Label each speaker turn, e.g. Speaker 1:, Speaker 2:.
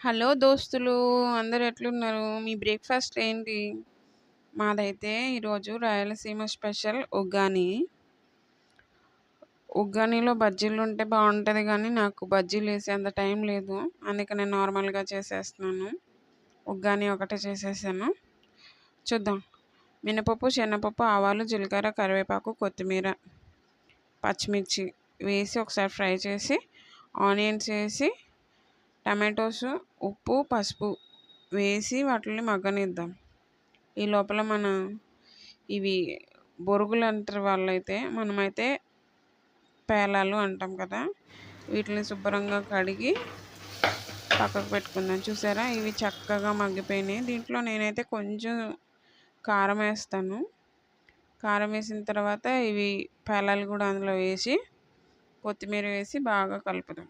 Speaker 1: Hello దోస్తులు, అందరు ఎట్లున్నారు? మీ బ్రేక్‌ఫాస్ట్ ఏంటి? మాదైతే ఈరోజు రాయలసీమ స్పెషల్ ఉగ్గాని. ఉగ్గానిలో బజ్జీలుంటే బావుంటది గానీ, నాకు బజ్జీలేసేంత టైం లేదు. అందుకే నేను నార్మల్‌గా చేసేస్తున్నాను. ఉగ్గాని ఒకటే చేసేసాను. చూద్దాం. మినపప్పు, శనగపప్పు, ఆవాలు, జీలకర్ర, కరివేపాకు, కొత్తిమీర, పచ్చిమిర్చి వేసి ఒకసారి ఫ్రై చేసి, ఆనియన్స్ ఏసి, టమాటోసు, ఉప్పు, పసుపు వేసి వాటిల్ని మగ్గనిద్దాం. ఈ లోపల ఇవి బొరుగులు అంటారు వాళ్ళైతే, మనమైతే పేలాలు అంటాం కదా! వీటిని శుభ్రంగా కడిగి పక్కకు పెట్టుకుందాం. చూసారా? ఇవి చక్కగా మగ్గిపోయినాయి. దీంట్లో నేనైతే కొంచెం కారం వేస్తాను. కారం వేసిన తర్వాత ఇవి పేలాలు కూడా అందులో వేసి, కొత్తిమీర వేసి బాగా కలుపుదాం.